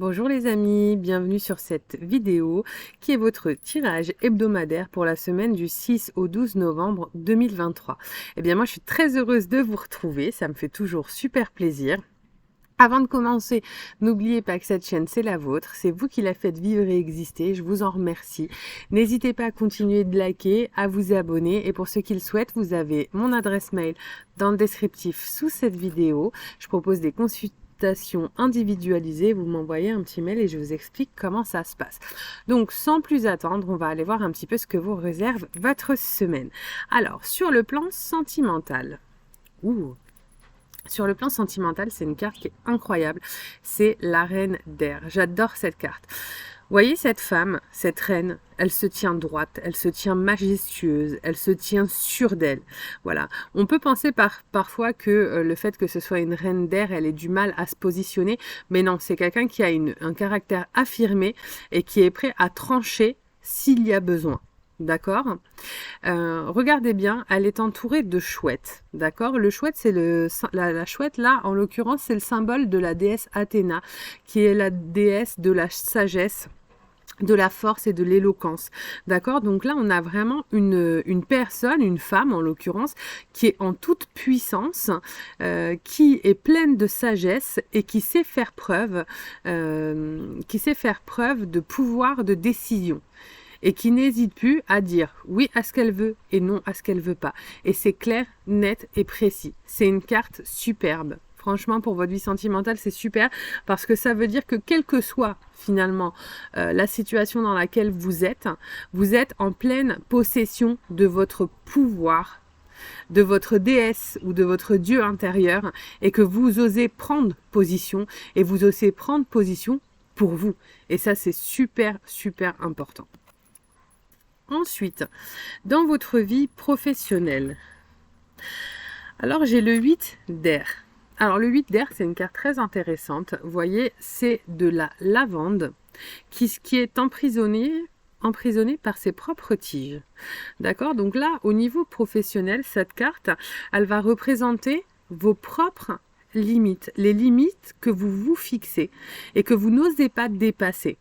Bonjour les amis, bienvenue sur cette vidéo qui est votre tirage hebdomadaire pour la semaine du 6 au 12 novembre 2023. Eh bien moi je suis très heureuse de vous retrouver, ça me fait toujours super plaisir. Avant de commencer, n'oubliez pas que cette chaîne, c'est la vôtre. C'est vous qui la faites vivre et exister. Je vous en remercie. N'hésitez pas à continuer de liker, à vous abonner. Et pour ceux qui le souhaitent, vous avez mon adresse mail dans le descriptif sous cette vidéo. Je propose des consultations individualisées. Vous m'envoyez un petit mail et je vous explique comment ça se passe. Donc, sans plus attendre, on va aller voir un petit peu ce que vous réserve votre semaine. Alors, sur le plan sentimental. Sur le plan sentimental, c'est une carte qui est incroyable. C'est la reine d'air. J'adore cette carte. Vous voyez cette femme, cette reine, elle se tient droite, elle se tient majestueuse, elle se tient sûre d'elle. Voilà. On peut penser parfois que le fait que ce soit une reine d'air, elle ait du mal à se positionner. Mais non, c'est quelqu'un qui a un caractère affirmé et qui est prêt à trancher s'il y a besoin. D'accord. Regardez bien, elle est entourée de chouettes. D'accord. Le chouette, c'est la chouette là, en l'occurrence, c'est le symbole de la déesse Athéna, qui est la déesse de la sagesse, de la force et de l'éloquence. D'accord. Donc là, on a vraiment une personne, une femme en l'occurrence, qui est en toute puissance, qui est pleine de sagesse et qui sait faire preuve de pouvoir de décision. Et qui n'hésite plus à dire oui à ce qu'elle veut et non à ce qu'elle veut pas. Et c'est clair, net et précis. C'est une carte superbe. Franchement, pour votre vie sentimentale, c'est super parce que ça veut dire que quelle que soit finalement la situation dans laquelle vous êtes en pleine possession de votre pouvoir, de votre déesse ou de votre dieu intérieur et que vous osez prendre position et vous osez prendre position pour vous. Et ça, c'est super, super important. Ensuite, dans votre vie professionnelle, alors j'ai le 8 d'air. Alors le 8 d'air, c'est une carte très intéressante. Vous voyez, c'est de la lavande qui est emprisonnée par ses propres tiges. D'accord? Donc là, au niveau professionnel, cette carte, elle va représenter vos propres limites, les limites que vous vous fixez et que vous n'osez pas dépasser.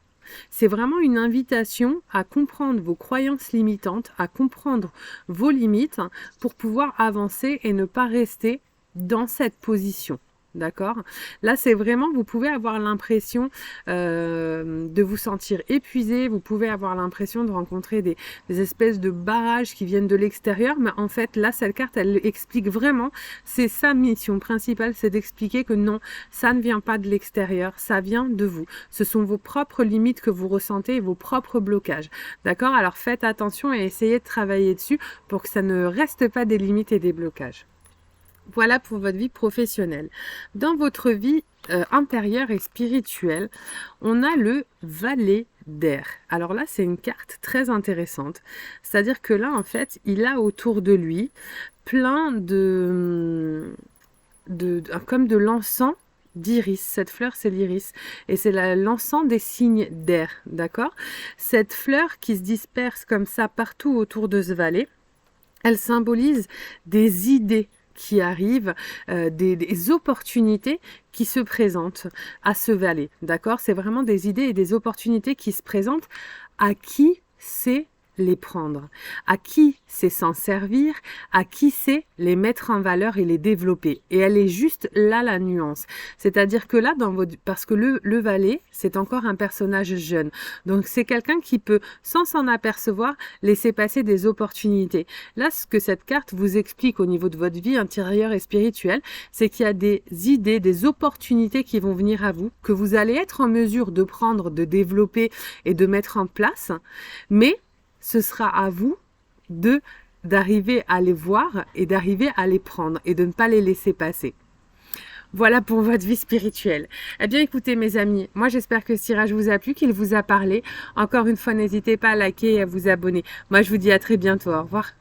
C'est vraiment une invitation à comprendre vos croyances limitantes, à comprendre vos limites pour pouvoir avancer et ne pas rester dans cette position. D'accord? Là, c'est vraiment, vous pouvez avoir l'impression de vous sentir épuisé, vous pouvez avoir l'impression de rencontrer des espèces de barrages qui viennent de l'extérieur, mais en fait, là, cette carte, elle explique vraiment, c'est sa mission principale, c'est d'expliquer que non, ça ne vient pas de l'extérieur, ça vient de vous. Ce sont vos propres limites que vous ressentez et vos propres blocages. D'accord? Alors, faites attention et essayez de travailler dessus pour que ça ne reste pas des limites et des blocages. Voilà pour votre vie professionnelle. Dans votre vie intérieure et spirituelle, on a le valet d'air. Alors là, c'est une carte très intéressante. C'est-à-dire que là, en fait, il a autour de lui plein comme de l'encens d'iris. Cette fleur, c'est l'iris. Et c'est l'encens des signes d'air. D'accord? Cette fleur qui se disperse comme ça partout autour de ce valet, elle symbolise des idées qui arrivent, des opportunités qui se présentent à ce valet. D'accord? C'est vraiment des idées et des opportunités qui se présentent à qui sait les prendre, à qui sait s'en servir, à qui sait les mettre en valeur et les développer. Et elle est juste là la nuance. C'est-à-dire que là, parce que le valet, c'est encore un personnage jeune. Donc c'est quelqu'un qui peut, sans s'en apercevoir, laisser passer des opportunités. Là, ce que cette carte vous explique au niveau de votre vie intérieure et spirituelle, c'est qu'il y a des idées, des opportunités qui vont venir à vous, que vous allez être en mesure de prendre, de développer et de mettre en place, mais ce sera à vous d'arriver à les voir et d'arriver à les prendre et de ne pas les laisser passer. Voilà pour votre vie spirituelle. Eh bien écoutez mes amis, moi j'espère que ce tirage vous a plu, qu'il vous a parlé. Encore une fois, n'hésitez pas à liker et à vous abonner. Moi je vous dis à très bientôt, au revoir.